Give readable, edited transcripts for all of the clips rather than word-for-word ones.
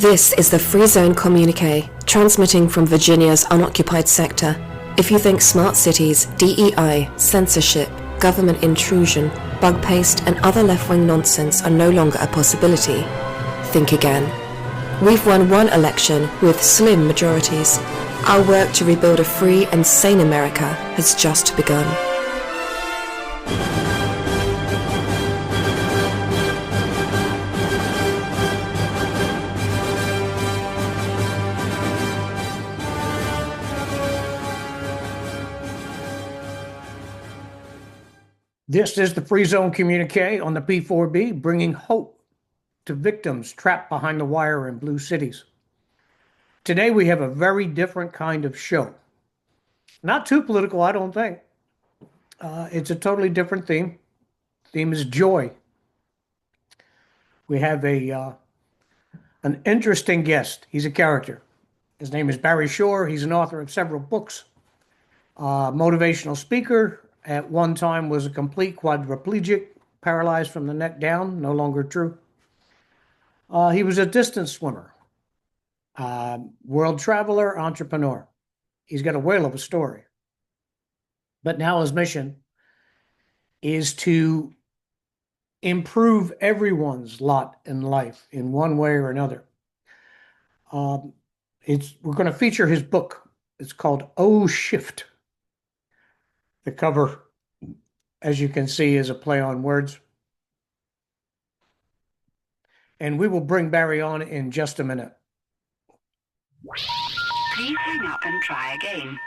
This is the Free Zone Communiqué, transmitting from Virginia's unoccupied sector. If you think smart cities, DEI, censorship, government intrusion, bug paste, and other left-wing nonsense are no longer a possibility, think again. We've won one election with slim majorities. Our work to rebuild a free and sane America has just begun. This is the Free Zone Communiqué on the P4B, bringing hope to victims trapped behind the wire in blue cities. Today we have a very different kind of show. Not too political, I don't think. It's a totally different theme. The theme is joy. We have an interesting guest. He's a character. His name is Barry Shore. He's an author of several books, motivational speaker. At one time was a complete quadriplegic, paralyzed from the neck down, no longer true. He was a distance swimmer, world traveler, entrepreneur. He's got a whale of a story. But now his mission is to improve everyone's lot in life in one way or another. We're going to feature his book. It's called Oh Shift. The cover, as you can see, is a play on words. And we will bring Barry on in just a minute. Please hang up and try again.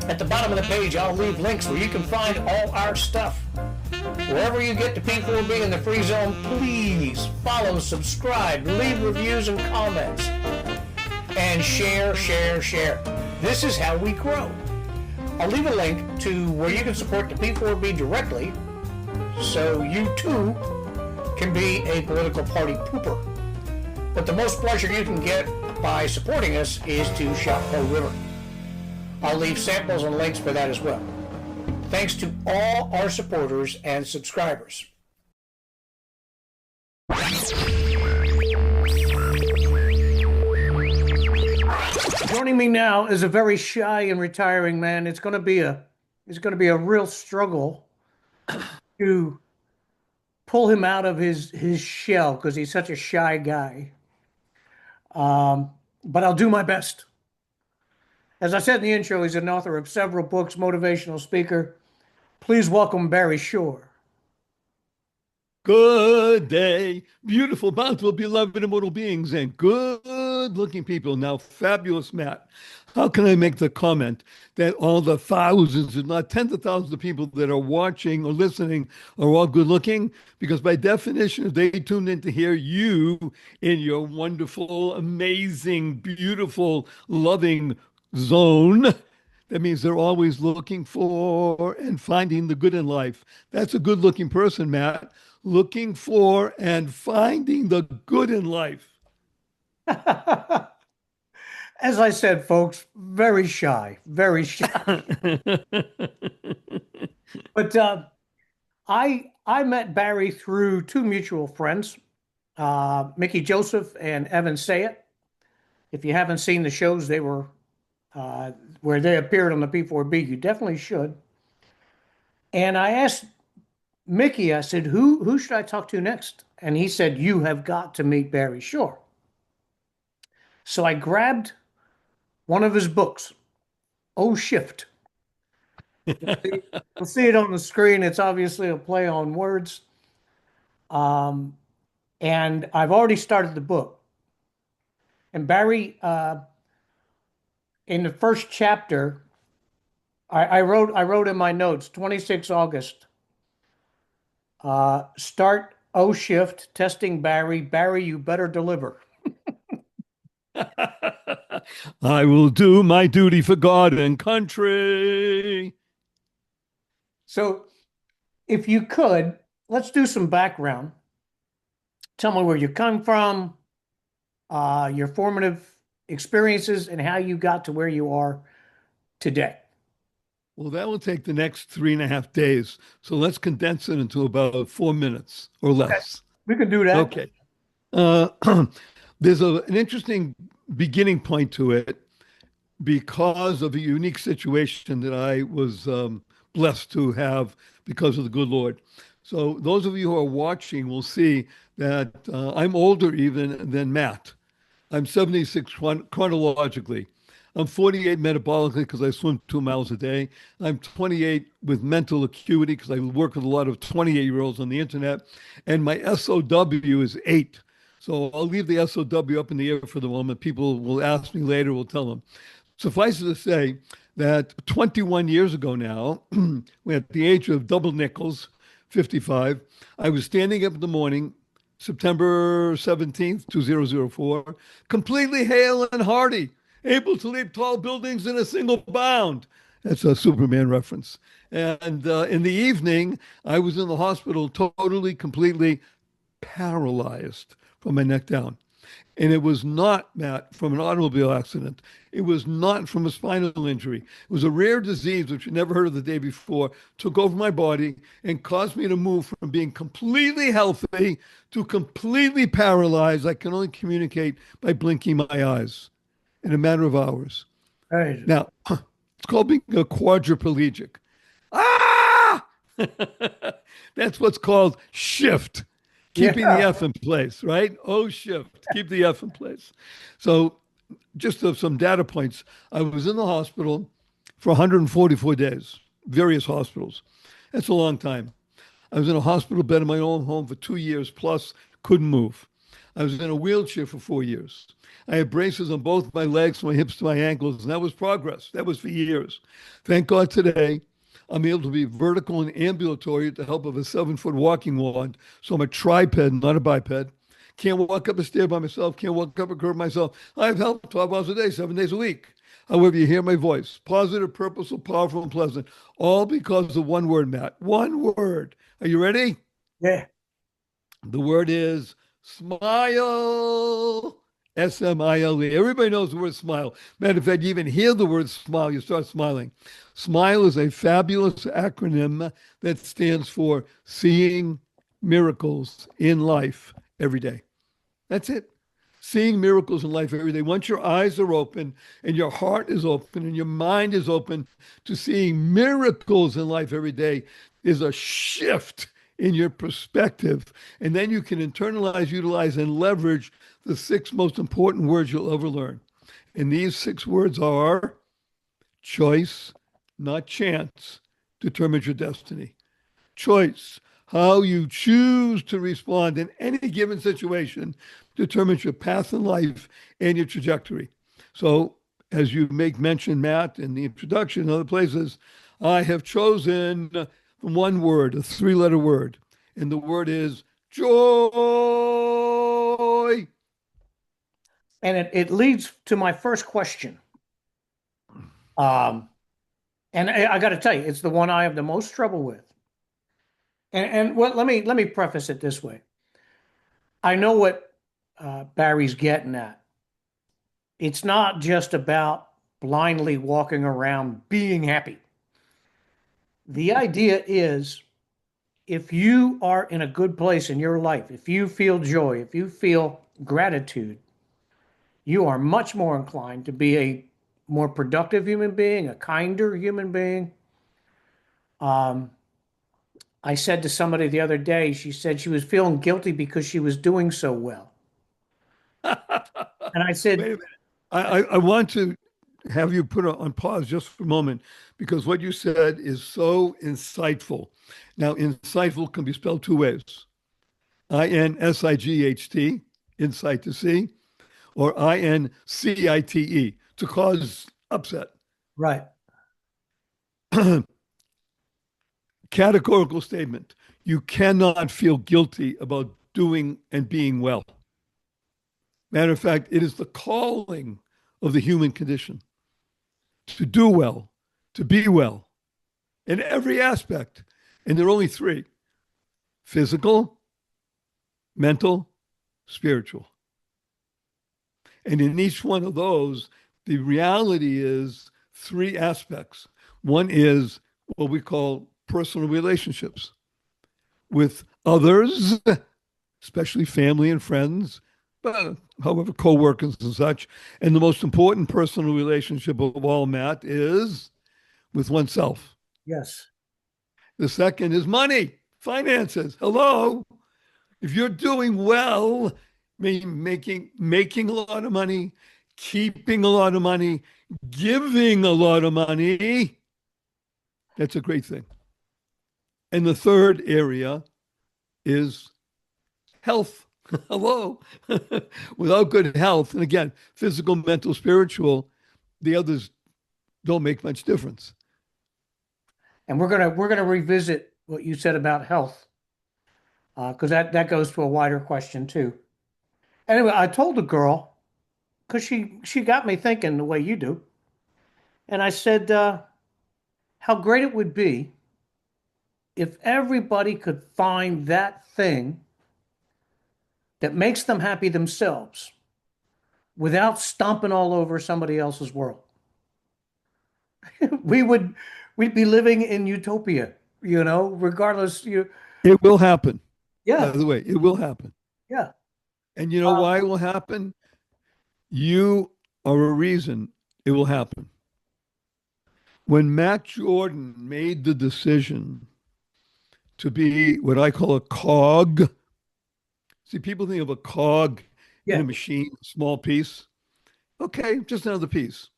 At the bottom of the page, I'll leave links where you can find all our stuff. Wherever you get to P4B in the Free Zone, please follow, subscribe, leave reviews and comments. And share. This is how we grow. I'll leave a link to where you can support the P4B directly so you too can be a political party pooper. But the most pleasure you can get by supporting us is to shop Po River. I'll leave samples and links for that as well. Thanks to all our supporters and subscribers. Joining me now is a very shy and retiring man. It's going to be a real struggle to pull him out of his shell because he's such a shy guy. But I'll do my best. As I said in the intro, he's an author of several books, motivational speaker. Please welcome Barry Shore. Good day, beautiful, bountiful, beloved, immortal beings, and good-looking people. Now, fabulous Matt, how can I make the comment that all the thousands, if not tens of thousands of people that are watching or listening are all good-looking? Because by definition, if they tuned in to hear you in your wonderful, amazing, beautiful, loving zone, that means they're always looking for and finding the good in life. That's a good-looking person, Matt. Looking for and finding the good in life. As I said, folks, very shy, very shy. But I met Barry through two mutual friends, Mickey Joseph and Evan Sayet. If you haven't seen the shows, they were where they appeared on the P4B, you definitely should. And I asked Mickey, I said, who should I talk to next? And he said, you have got to meet Barry Shore. So I grabbed one of his books, Oh Shift. You'll see it on the screen. It's obviously a play on words. And I've already started the book. And Barry, in the first chapter, I wrote in my notes, 26 August. Start O Shift, testing Barry. Barry, you better deliver. I will do my duty for God and country. So if you could, let's do some background. Tell me where you come from, your formative experiences, and how you got to where you are today. Well, that will take the next 3.5 days. So let's condense it into about 4 minutes or less. We can do that. Okay. Uh, there's an interesting beginning point to it because of a unique situation that I was blessed to have because of the good Lord. So those of you who are watching will see that I'm older even than Matt. I'm 76 chronologically. I'm 48 metabolically because I swim 2 miles a day. I'm 28 with mental acuity because I work with a lot of 28-year-olds on the internet. And my SOW is 8. So I'll leave the SOW up in the air for the moment. People will ask me later, we'll tell them. Suffice it to say that 21 years ago now, at the age of double nickels, 55, I was standing up in the morning, September 17th, 2004, completely hale and hearty, able to leap tall buildings in a single bound. That's a Superman reference. And in the evening, I was in the hospital totally, completely paralyzed from my neck down. And it was not, Matt, from an automobile accident. It was not from a spinal injury. It was a rare disease, which you never heard of the day before, took over my body and caused me to move from being completely healthy to completely paralyzed. I can only communicate by blinking my eyes in a matter of hours. Crazy. Now, it's called being a quadriplegic. Ah! That's what's called shift. Keeping the Yeah. F in place, right? Oh, shift. Keep the F in place. So, just some data points. I was in the hospital for 144 days, various hospitals. That's a long time. I was in a hospital bed in my own home for 2 years plus, couldn't move. I was in a wheelchair for 4 years. I had braces on both my legs, my hips to my ankles, and that was progress. That was for years. Thank God today I'm able to be vertical and ambulatory with the help of a 7-foot walking wand. So I'm a triped, not a biped. Can't walk up a stair by myself, can't walk up a curb myself. I have help 12 hours a day, 7 days a week. However, you hear my voice positive, purposeful, powerful, and pleasant. All because of one word, Matt. One word. Are you ready? Yeah. The word is smile. SMILE. Everybody knows the word smile. Matter of fact, you even hear the word smile, you start smiling. SMILE is a fabulous acronym that stands for Seeing Miracles in Life Every Day. That's it. Seeing miracles in life every day. Once your eyes are open and your heart is open and your mind is open to seeing miracles in life every day, is a shift in your perspective. And then you can internalize, utilize, and leverage the 6 most important words you'll ever learn. And these 6 words are choice, not chance, determines your destiny. Choice, how you choose to respond in any given situation, determines your path in life and your trajectory. So, as you make mention, Matt, in the introduction and other places, I have chosen one word, a 3-letter word, and the word is joy. And it leads to my first question. Um, and I got to tell you, it's the one I have the most trouble with. And well, let me preface it this way. I know what Barry's getting at. It's not just about blindly walking around being happy. The idea is if you are in a good place in your life, if you feel joy, if you feel gratitude, you are much more inclined to be a more productive human being, a kinder human being. Um, I said to somebody the other day, she said she was feeling guilty because she was doing so well. And I Wait a said, minute. I want to have you put on pause just for a moment because what you said is so insightful. Now, insightful can be spelled 2 ways. INSIGHT, insight to see, or INCITE, to cause upset. right. Categorical statement. You cannot feel guilty about doing and being well. Matter of fact, it is the calling of the human condition to do well, to be well in every aspect. And there are only 3: physical, mental, spiritual. And in each one of those, the reality is 3 aspects. One is what we call personal relationships with others, especially family and friends, but however, co-workers and such. And the most important personal relationship of all, Matt, is with oneself. Yes. The second is money, finances. Hello. If you're doing well, making a lot of money, keeping a lot of money, giving a lot of money, that's a great thing. And the third area is health. Hello. Without good health, and again, physical, mental, spiritual, the others don't make much difference. And we're gonna revisit what you said about health, because that goes to a wider question too. Anyway, I told the girl because she got me thinking the way you do, and I said how great it would be if everybody could find that thing that makes them happy themselves without stomping all over somebody else's world. we would we'd be living in utopia, regardless. It will happen. By Yeah, the way, it will happen. yeah. And you know Uh, why it will happen? You are a reason it will happen. When Matt Jordan made the decision to be what I call a cog, see, people think of a cog in a yeah. machine, a small piece. Okay, just another piece.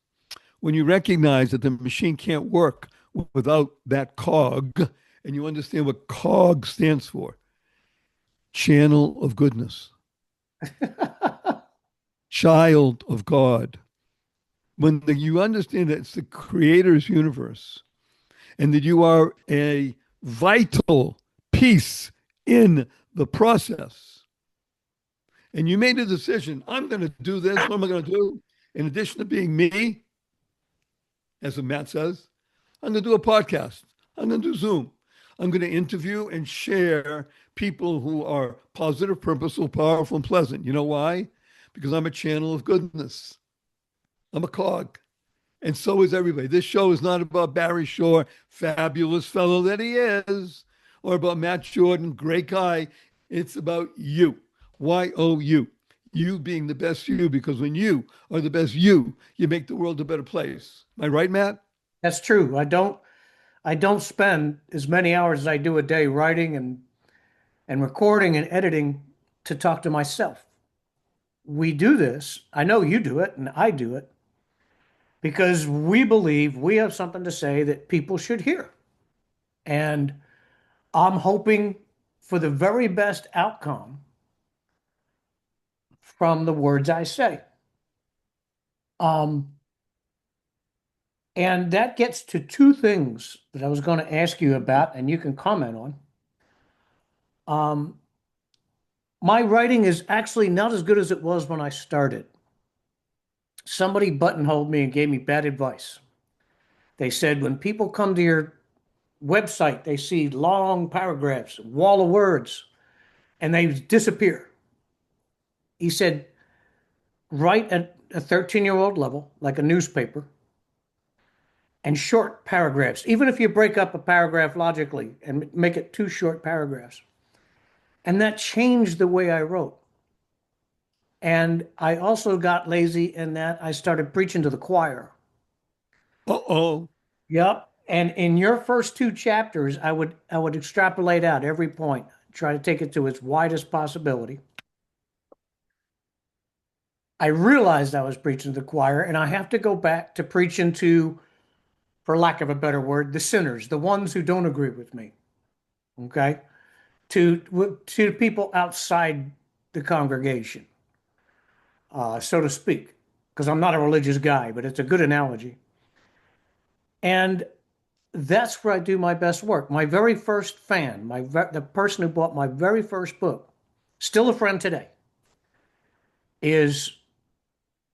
When you recognize that the machine can't work without that cog, and you understand what cog stands for, channel of goodness, child of God. You understand that it's the creator's universe and that you are a vital piece in the process, and you made a decision, I'm going to do this. What am I going to do? In addition to being me, as Matt says, I'm going to do a podcast. I'm going to do Zoom. I'm going to interview and share people who are positive, purposeful, powerful, and pleasant. You know why? Because I'm a channel of goodness. I'm a cog. And so is everybody. This show is not about Barry Shore, fabulous fellow that he is, or about Matt Jordan, great guy. It's about you. YOU. You being the best you, because when you are the best you make the world a better place. Am I right, Matt? That's true. I don't spend as many hours as I do a day writing and recording and editing to talk to myself. We do this. I know you do it and I do it because we believe we have something to say that people should hear. And I'm hoping for the very best outcome from the words I say. Um, and that gets to two things that I was going to ask you about, and you can comment on. Um, my writing is actually not as good as it was when I started. Somebody buttonholed me and gave me bad advice. They said when people come to your website, they see long paragraphs, wall of words, and they disappear. He said, write at a 13-year-old level, like a newspaper, and short paragraphs, even if you break up a paragraph logically and make it two short paragraphs. And that changed the way I wrote. And I also got lazy in that I started preaching to the choir. Uh-oh. Yep. And in your first two chapters, I would extrapolate out every point, try to take it to its widest possibility. I realized I was preaching to the choir, and I have to go back to preaching to, for lack of a better word, the sinners, the ones who don't agree with me. Okay. To people outside the congregation, so to speak, because I'm not a religious guy, but it's a good analogy. And that's where I do my best work. My very first fan, the person who bought my very first book, still a friend today, is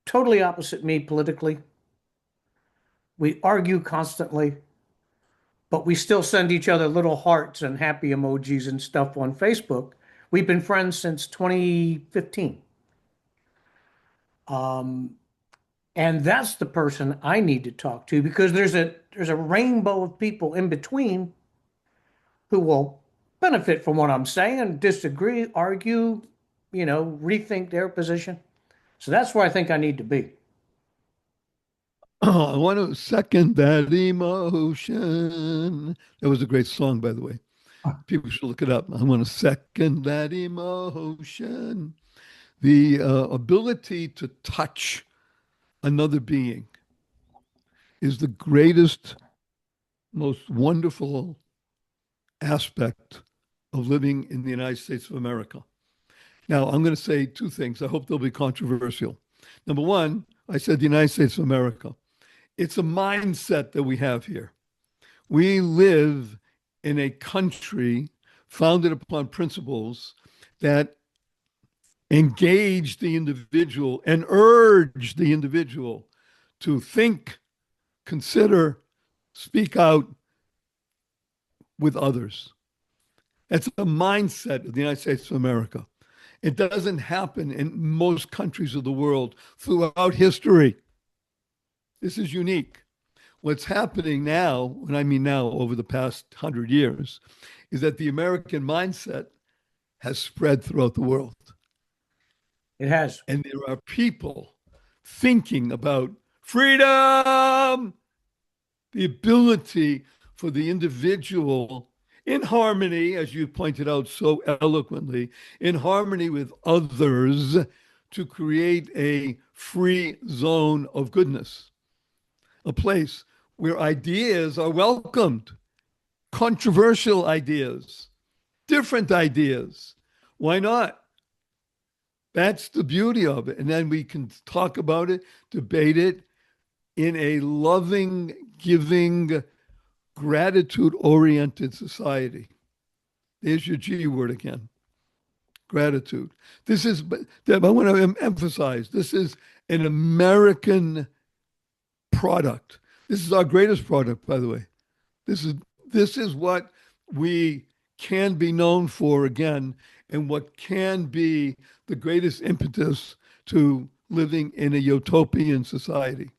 totally opposite me politically. We argue constantly, but we still send each other little hearts and happy emojis and stuff on Facebook. We've been friends since 2015. Um, and that's the person I need to talk to because there's a rainbow of people in between who will benefit from what I'm saying, disagree, argue, rethink their position. So that's where I think I need to be. I want to second that emotion. That was a great song, by the way. People should look it up. I want to second that emotion. The ability to touch another being is the greatest, most wonderful aspect of living in the United States of America. Now, I'm going to say two things. I hope they'll be controversial. Number one, I said the United States of America. It's a mindset that we have here. We live in a country founded upon principles that engage the individual and urge the individual to think, consider, speak out with others. That's a mindset of the United States of America. It doesn't happen in most countries of the world throughout history. This is unique. What's happening now, and I mean now over the past 100 years, is that the American mindset has spread throughout the world. It has. And there are people thinking about freedom, the ability for the individual in harmony, as you pointed out so eloquently, in harmony with others to create a free zone of goodness, a place where ideas are welcomed, controversial ideas, different ideas. Why not? That's the beauty of it. And then we can talk about it, debate it in a loving, giving, gratitude-oriented society. There's your G word again. Gratitude. This is, Deb, I want to emphasize, this is an American product. This is our greatest product, by the way. This is what we can be known for again, and what can be the greatest impetus to living in a utopian society.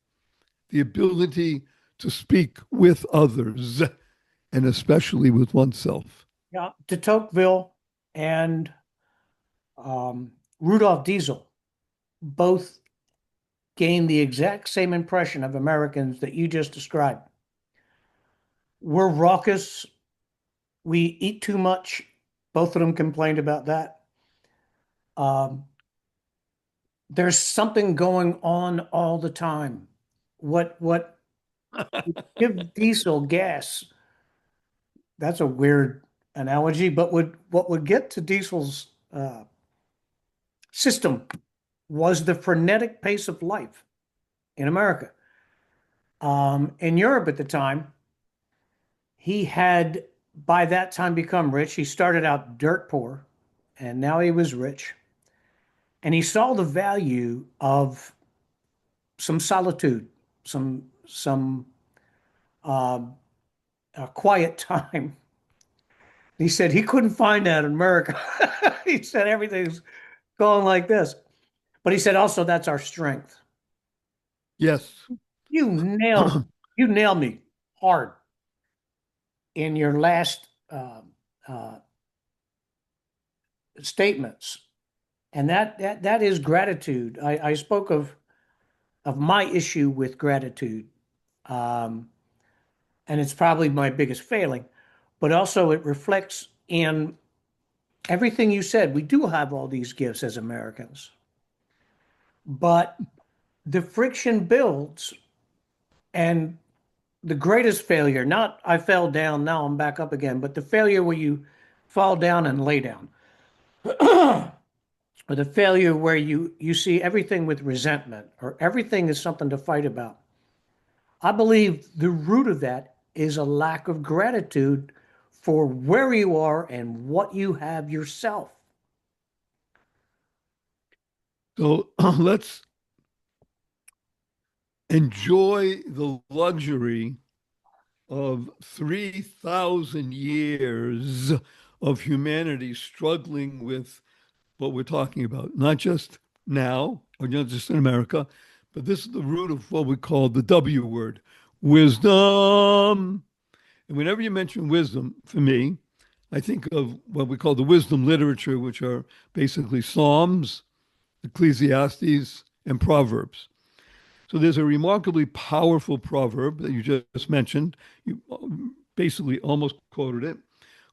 The ability to speak with others, and especially with oneself. Yeah, de Tocqueville and Rudolph Diesel both gained the exact same impression of Americans that you just described. We're raucous. We eat too much. Both of them complained about that. Um, there's something going on all the time. What give Diesel gas? That's a weird analogy, but what would get to Diesel's system was the frenetic pace of life in America. In Europe at the time, he had by that time become rich. He started out dirt poor, and now he was rich. And he saw the value of some solitude, some uh, quiet time. He said he couldn't find that in America. He said everything's going like this. But he said also that's our strength. Yes. You nailed you nailed me hard in your last uh, statements, and that is gratitude. I spoke of my issue with gratitude, um, and it's probably my biggest failing, but also it reflects in everything you said. We do have all these gifts as Americans, but the friction builds, and the greatest failure, not I fell down, now I'm back up again, but the failure where you fall down and lay down, or the failure where you see everything with resentment or everything is something to fight about. I believe the root of that is a lack of gratitude for where you are and what you have yourself. So let's enjoy the luxury of 3,000 years of humanity struggling with what we're talking about, not just now or not just in America, but this is the root of what we call the W word, wisdom. And whenever you mention wisdom, for me, I think of what we call the wisdom literature, which are basically Psalms, Ecclesiastes, and Proverbs. So there's a remarkably powerful proverb that you just mentioned. You basically almost quoted it,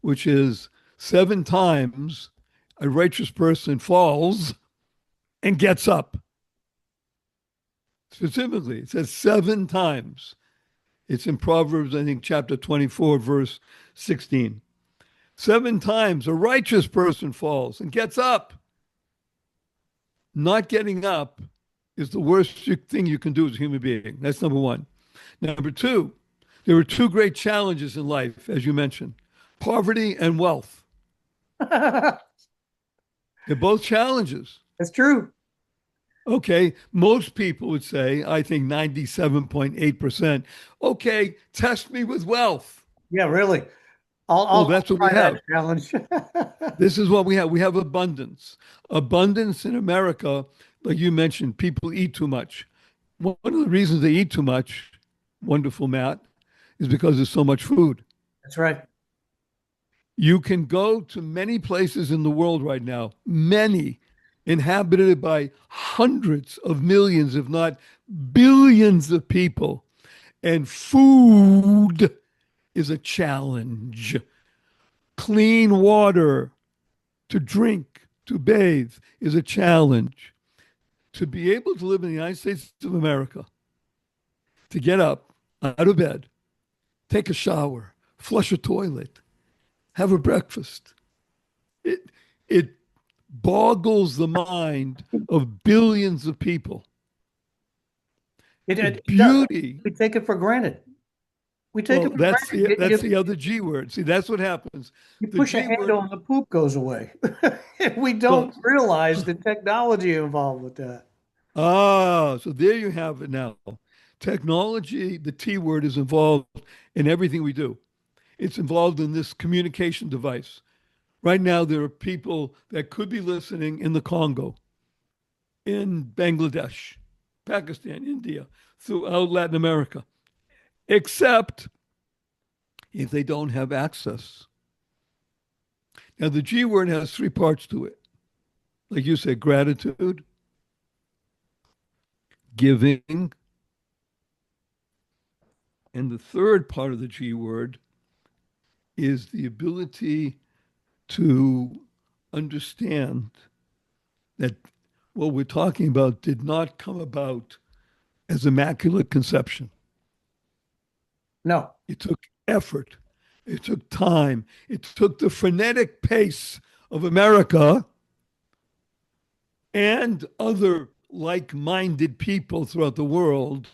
which is 7 times a righteous person falls and gets up. Specifically, it says 7 times. It's in Proverbs, I think, chapter 24, verse 16. 7 times a righteous person falls and gets up. Not getting up is the worst thing you can do as a human being. That's number one. Number two, there are two great challenges in life, as you mentioned, poverty and wealth. That's They're both challenges. true. Okay, most people would say, I think 97.8%, okay, test me with wealth. Yeah, really. Well, I'll that's what we try that have. challenge. This is what we have. We have abundance. Abundance in America, like you mentioned, people eat too much. One of the reasons they eat too much, wonderful Matt, is because there's so much food. That's right. You can go to many places in the world right now, many inhabited by hundreds of millions, if not billions of people, and food is a challenge. Clean water to drink, to bathe is a challenge. To be able to live in the United States of America, to get up out of bed, take a shower, flush a toilet, have a breakfast, it boggles the mind of billions of people. The It does. beauty, We take it for granted. We take well, it for that's granted. that's the other G word. See, that's what happens. You The push a G word, handle and the poop goes away. We well, don't realize the technology involved with that. so there you have it now. Technology, the T word, is involved in everything we do. It's involved in this communication device. Right now, there are people that could be listening in the Congo, in Bangladesh, Pakistan, India, throughout Latin America, except if they don't have access. Now, the G word has three parts to it. Like you said, gratitude, giving, and the third part of the G word is the ability to understand that what we're talking about did not come about as immaculate conception. No, It took effort. It took time. It took the frenetic pace of America and other like minded people throughout the world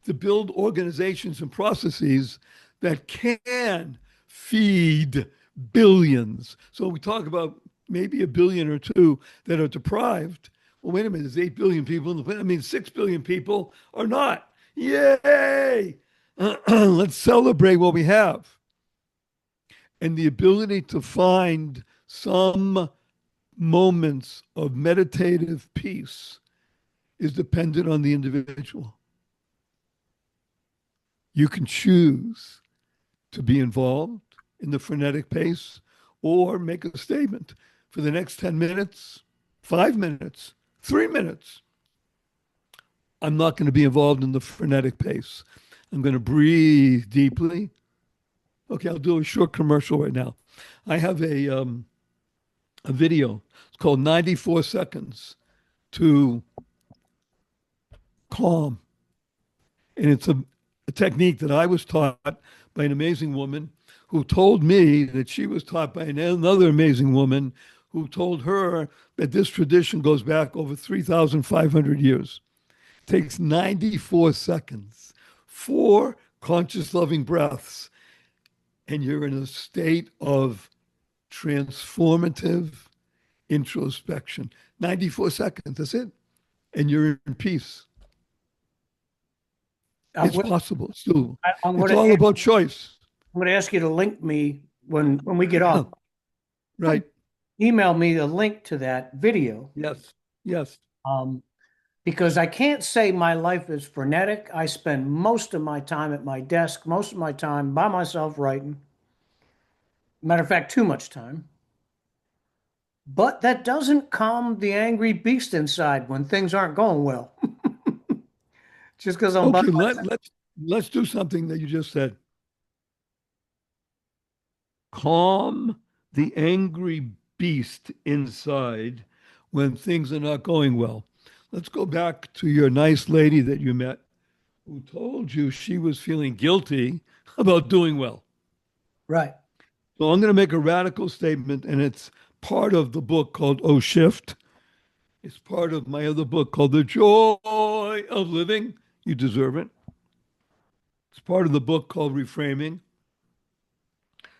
to build organizations and processes that can feed billions. So we talk about maybe a billion or two that are deprived. Well, wait a minute, there's 8 billion people in the planet. I mean, 6 billion people are not. Yay! Let's celebrate what we have. And the ability to find some moments of meditative peace is dependent on the individual. You can choose to be involved in the frenetic pace or make a statement for the next 10 minutes, 5 minutes, 3 minutes. I'm not going to be involved in the frenetic pace. I'm going to breathe deeply. Okay, I'll do a short commercial right now. I have a video. It's called 94 Seconds to Calm. And it's a technique that I was taught by an amazing woman who told me that she was taught by another amazing woman who told her that this tradition goes back over 3,500 years. It takes 94 seconds, 4 conscious loving breaths, and you're in a state of transformative introspection. 94 seconds, that's it. And you're in peace. It's possible. It's doable. It's all about choice. I'm going to ask you to link me when we get off. Right. Email me the link to that video. Yes. Yes. Because I can't say my life is frenetic. I spend most of my time at my desk, most of my time by myself writing. Matter of fact, too much time. But that doesn't calm the angry beast inside when things aren't going well. Just because I'm by Okay, myself. let's do something that you just said. Calm the angry beast inside when things are not going well. Let's go back to your nice lady that you met who told you she was feeling guilty about doing well. Right. So I'm going to make a radical statement, and it's part of the book called Oh Shift. It's part of my other book called The Joy of Living. You deserve it. It's part of the book called Reframing.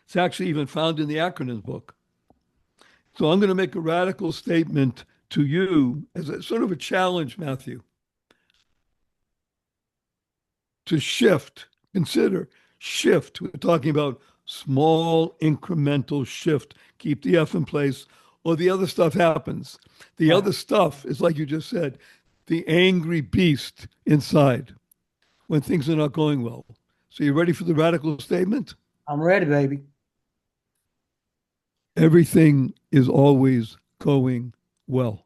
It's actually even found in the acronyms book. So I'm going to make a radical statement to you as a sort of a challenge, Matthew, to shift. Consider shift. We're talking about small incremental shift. Keep the F in place, or the other stuff happens. The Right. other stuff is like you just said, the angry beast inside when things are not going well. So you ready for the radical statement? I'm ready, baby. Everything is always going well.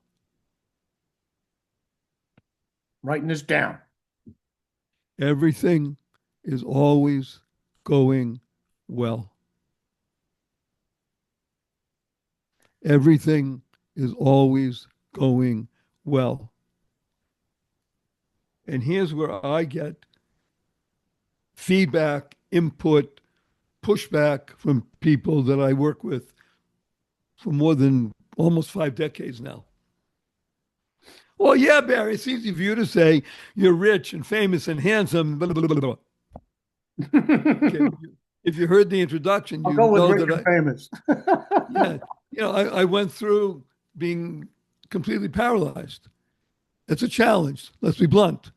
Writing this down. Everything is always going well. Everything is always going well. And here's where I get feedback, input, pushback from people that I work with for more than almost 5 decades now. Well, yeah, Barry, it's easy for you to say you're rich and famous and handsome. Blah, blah, blah, blah. Okay, if you heard the introduction, I'll you go with know rich that and famous. yeah, I went through being completely paralyzed. It's a challenge. Let's be blunt.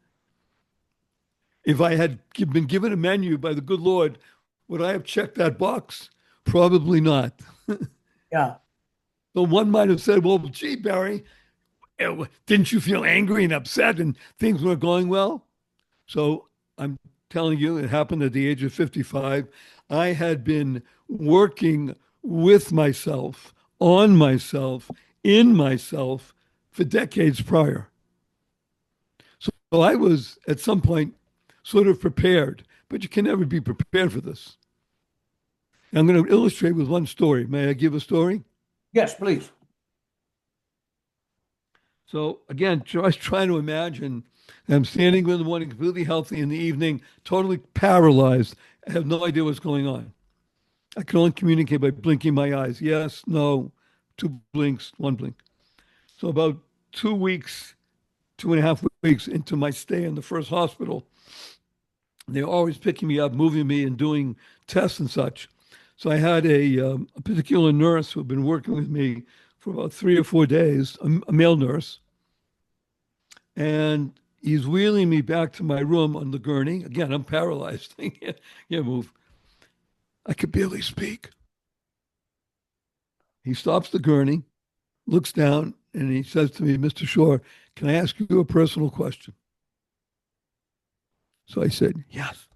If I had been given a menu by the good Lord, would I have checked that box? Probably not. Yeah. So one might have said, well, gee, Barry, didn't you feel angry and upset and things weren't going well? So I'm telling you, it happened at the age of 55. I had been working with myself, on myself, in myself for decades prior. So I was at some point sort of prepared, but you can never be prepared for this. I'm going to illustrate with one story. May I give a story? Yes, please. So again, just trying to imagine I'm standing in the morning, completely healthy, in the evening, totally paralyzed. I have no idea what's going on. I can only communicate by blinking my eyes. Yes, no, two blinks, one blink. So about 2 weeks, 2.5 weeks into my stay in the first hospital, they're always picking me up, moving me, and doing tests and such. So I had a particular nurse who had been working with me for about 3 or 4 days, a male nurse, and he's wheeling me back to my room on the gurney. Again, I'm paralyzed. Can't move. I could barely speak. He stops the gurney, looks down, and he says to me, Mr. Shore, can I ask you a personal question? So I said, yes.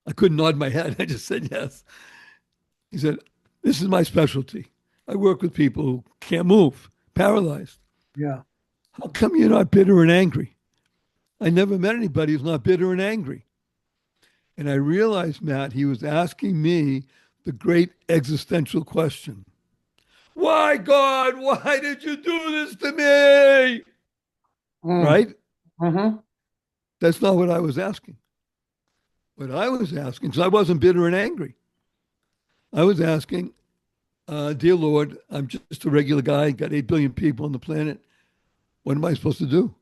I couldn't nod my head. I just said yes. He said, this is my specialty. I work with people who can't move, paralyzed. Yeah. How come you're not bitter and angry? I never met anybody who's not bitter and angry. And I realized, Matt, he was asking me the great existential question. Why, God, why did you do this to me? Mm. Right? Mm-hmm. That's not what I was asking. What I was asking, because I wasn't bitter and angry, I was asking, dear Lord, I'm just a regular guy, got 8 billion people on the planet. What am I supposed to do?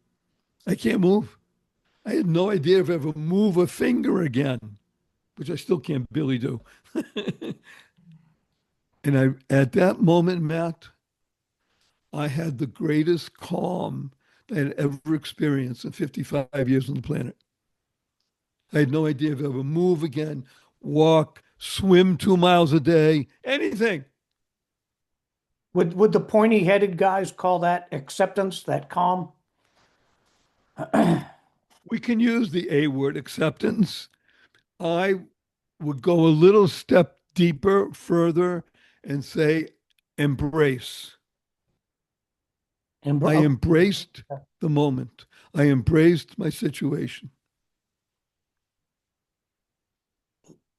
I can't move. I had no idea if I ever move a finger again, which I still can't barely do. And at that moment, Matt, I had the greatest calm I had ever experienced in 55 years on the planet. I had no idea if I ever move again, walk, swim 2 miles a day, anything. Would the pointy headed guys call that acceptance, that calm? We can use the A word, acceptance. I would go a little step deeper, further, and say, embrace. And I embraced the moment. I embraced my situation.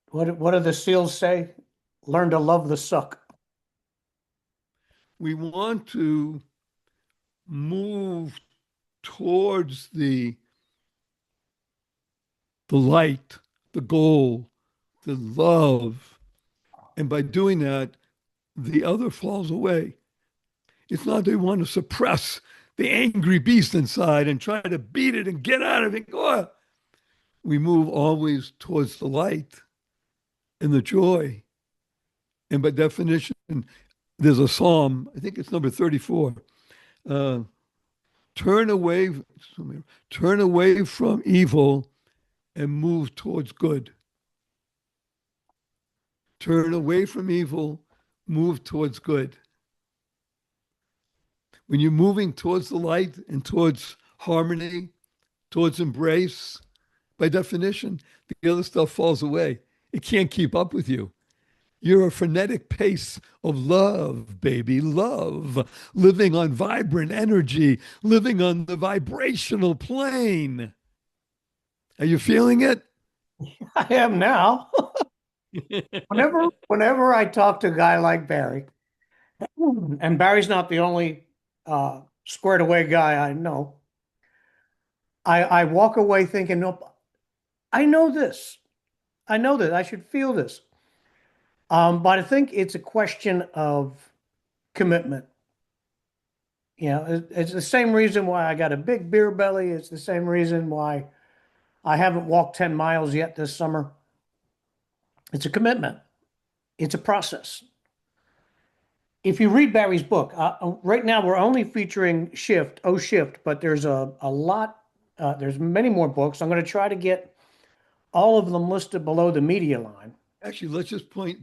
what do the SEALs say? Learn to love the suck. We want to move towards the light, the goal, the love. And by doing that, the other falls away. It's not that we want to suppress the angry beast inside and try to beat it and get out of it. Oh, we move always towards the light and the joy. And by definition, there's a psalm, I think it's number 34. Uh, turn away, turn away from evil and move towards good. Turn away from evil, move towards good. When you're moving towards the light and towards harmony, towards embrace, by definition, the other stuff falls away. It can't keep up with you. You're a frenetic pace of love, baby, love, living on vibrant energy, living on the vibrational plane. Are you feeling it? I am now. Whenever I talk to a guy like Barry, and Barry's not the only squared away guy I know, I walk away thinking, nope, I know this. I know that I should feel this. But I think it's a question of commitment. You know, it's the same reason why I got a big beer belly. It's the same reason why I haven't walked 10 miles yet this summer. It's a commitment. It's a process. If you read Barry's book, right now we're only featuring Shift, but there's a lot, there's many more books. I'm going to try to get all of them listed below the media line. Actually, let's just put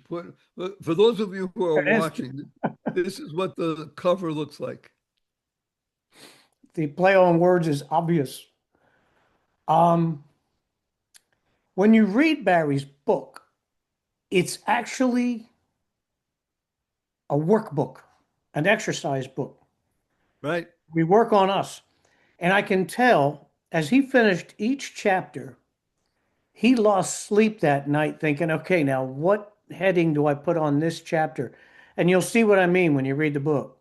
for those of you who are watching, this is what the cover looks like. The play on words is obvious. When you read Barry's book, it's actually a workbook, an exercise book. Right. We work on us. And I can tell as he finished each chapter, he lost sleep that night thinking, okay, now what heading do I put on this chapter? And you'll see what I mean when you read the book.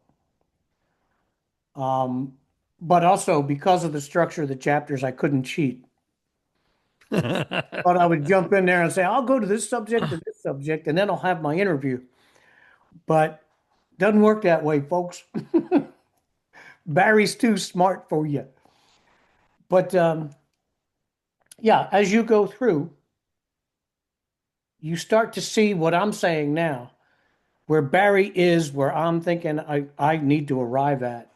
But also because of the structure of the chapters, I couldn't cheat. But I would jump in there and say, I'll go to this subject and this subject, and then I'll have my interview. But doesn't work that way, folks. Barry's too smart for you. But yeah, as you go through, you start to see what I'm saying now, where Barry is, where I'm thinking I need to arrive at,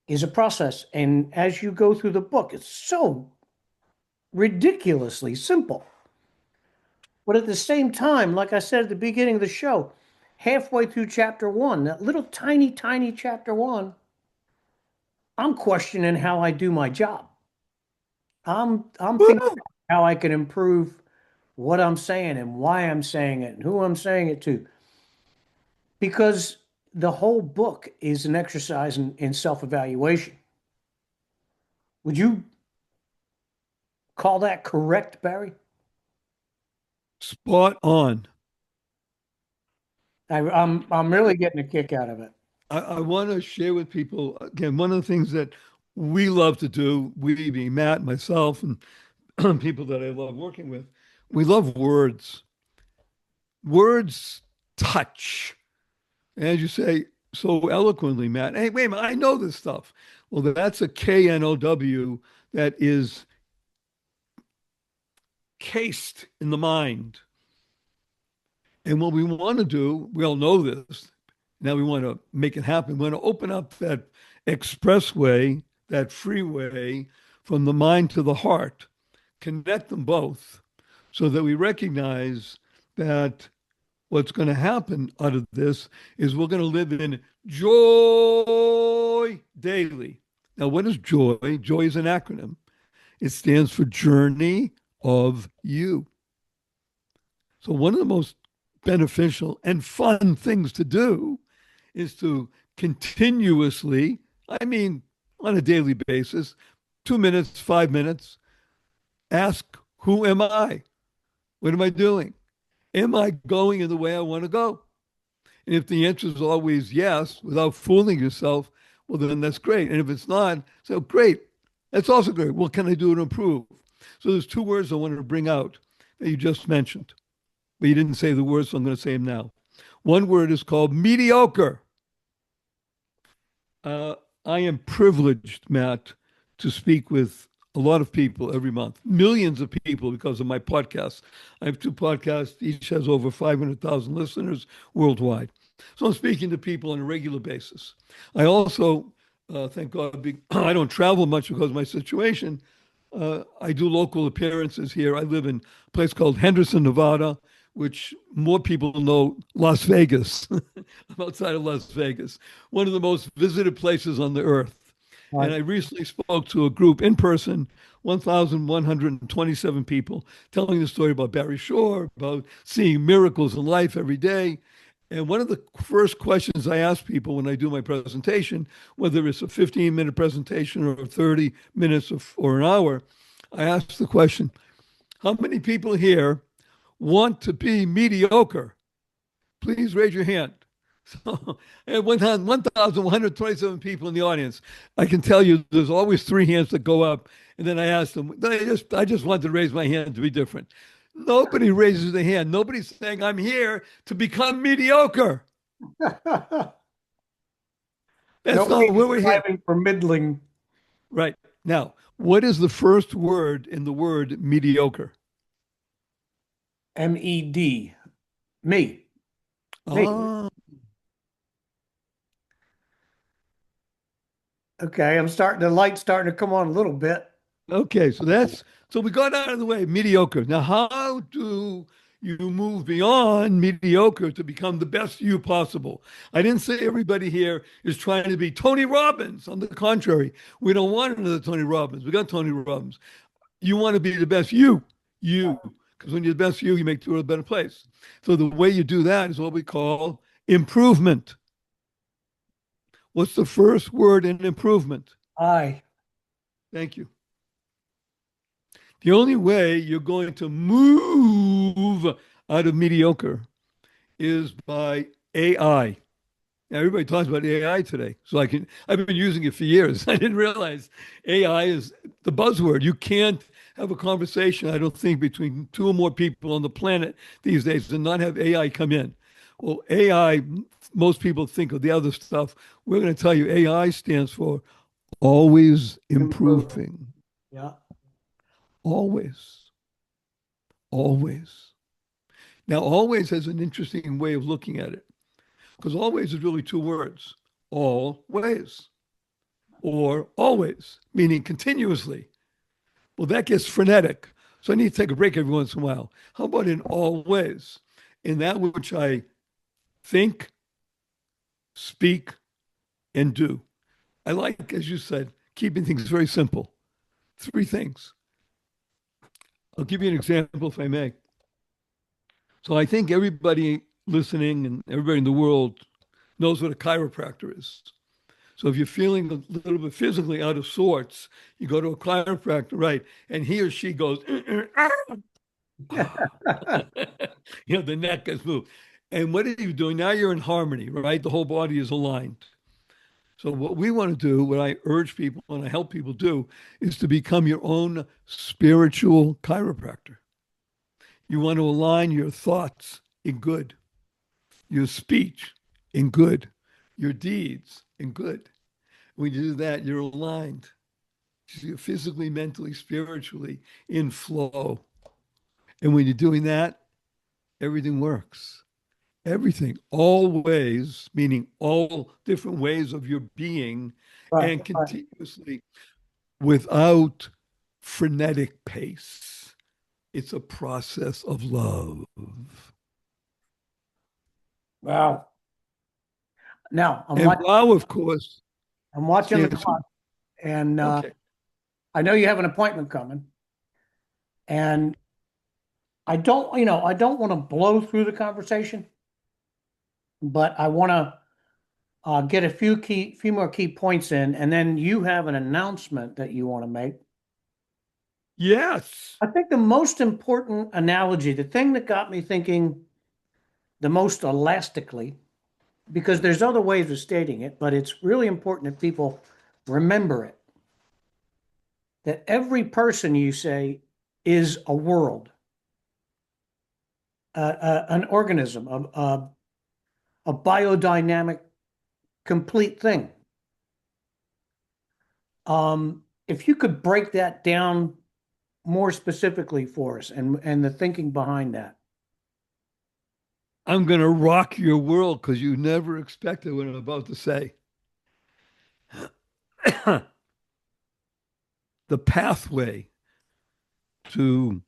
is a process. And as you go through the book, it's so ridiculously simple. But at the same time, like I said at the beginning of the show, halfway through chapter one, that little tiny, tiny chapter one, I'm questioning how I do my job. I'm thinking how I can improve what I'm saying and why I'm saying it and who I'm saying it to. Because the whole book is an exercise in self-evaluation. Would you call that correct, Barry? Spot on. I'm really getting a kick out of it. I want to share with people again one of the things that we love to do, we being Matt, myself, and people that I love working with. We love words. Words touch. As you say so eloquently, Matt, hey, wait a minute, I know this stuff. Well, that's a KNOW that is cased in the mind. And what we want to do, we all know this. Now we want to make it happen. We want to open up that expressway, that freeway from the mind to the heart, connect them both so that we recognize that what's going to happen out of this is we're going to live in joy daily. Now, what is joy? Joy is an acronym. It stands for Journey of You. So one of the most beneficial and fun things to do is to continuously, I mean, on a daily basis, 2 minutes, 5 minutes, ask, who am I? What am I doing? Am I going in the way I want to go? And if the answer is always yes, without fooling yourself, well, then that's great. And if it's not, so great. That's also great. What can I do to improve? So there's two words I wanted to bring out that you just mentioned, but you didn't say the words, so I'm going to say them now. One word is called mediocre. I am privileged, Matt, to speak with a lot of people every month, millions of people because of my podcasts. I have two podcasts, each has over 500,000 listeners worldwide. So I'm speaking to people on a regular basis. I also, thank God, I don't travel much because of my situation. I do local appearances here. I live in a place called Henderson, Nevada, which more people know Las Vegas. I'm outside of Las Vegas, one of the most visited places on the earth. And Right. I recently spoke to a group in person, 1,127 people, telling the story about Barry Shore, about seeing miracles in life every day. And one of the first questions I ask people when I do my presentation, whether it's a 15-minute presentation or 30 minutes or an hour, I ask the question, how many people here want to be mediocre? Please raise your hand. So, at 1,127 people in the audience. I can tell you there's always three hands that go up. And then I ask them, I just wanted to raise my hand to be different. Nobody raises their hand. Nobody's saying, I'm here to become mediocre. That's Nobody not is where we're here. striving for middling. Right. Now, what is the first word in the word mediocre? MED. Me. Me. Ah, Okay, the light's starting to come on a little bit. okay. So we got out of the way, mediocre. Now, how do you move beyond mediocre to become the best you possible? I didn't say everybody here is trying to be Tony Robbins. On the contrary, we don't want another Tony Robbins. We got Tony Robbins. You want to be the best you, because when you're the best you make the world a better place. So the way you do that is what we call improvement. What's the first word in improvement? I. Thank you. The only way you're going to move out of mediocre is by AI. Now, everybody talks about AI today. I've been using it for years. I didn't realize AI is the buzzword. You can't have a conversation, I don't think, between two or more people on the planet these days and not have AI come in. Well, AI, most people think of the other stuff. We're going to tell you AI stands for always Improve. improving. Yeah. Always. Always. Now, always has an interesting way of looking at it because always is really two words, always or always, meaning continuously. Well, that gets frenetic. So I need to take a break every once in a while. How about in always? In that which I think, speak, and do. I like, as you said, keeping things very simple. Three things. I'll give you an example if I may. So I think everybody listening and everybody in the world knows what a chiropractor is. So if you're feeling a little bit physically out of sorts, you go to a chiropractor, right? And he or she goes, the neck is moved. And what are you doing? Now you're in harmony, right? The whole body is aligned. So what we want to do, what I urge people and I help people do, is to become your own spiritual chiropractor. You want to align your thoughts in good, your speech in good, your deeds in good. When you do that, you're aligned. You're physically, mentally, spiritually in flow. And when you're doing that, everything works. Everything, always, meaning all different ways of your being, Right. and Right. continuously without frenetic pace. It's a process of love. Wow. Now And wow, of course, I'm watching the stands. clock, and Okay. I know you have an appointment coming, and I don't want to blow through the conversation, but I want to get a few more key points in, and then you have an announcement that you want to make. Yes. I think the most important analogy, the thing that got me thinking the most elastically, because there's other ways of stating it, but it's really important that people remember it. That every person, you say, is a world, an organism, a biodynamic, complete thing. If you could break that down more specifically for us and the thinking behind that. I'm going to rock your world because you never expected what I'm about to say. The pathway to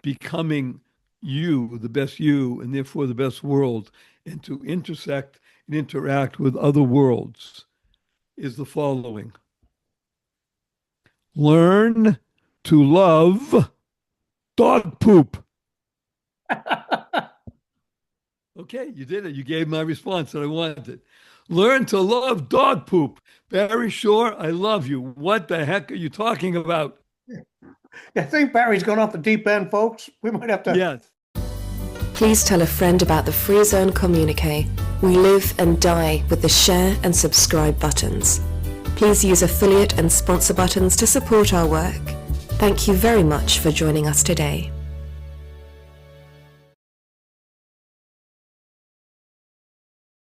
becoming you, the best you, and therefore the best world, and to intersect and interact with other worlds is the following. Learn to love dog poop. Okay, you did it. You gave my response that I wanted. Learn to love dog poop. Barry Shore, I love you. What the heck are you talking about? I think Barry's gone off the deep end, folks. We might have to. Yes. Please tell a friend about the Free Zone Communiqué. We live and die with the share and subscribe buttons. Please use affiliate and sponsor buttons to support our work. Thank you very much for joining us today.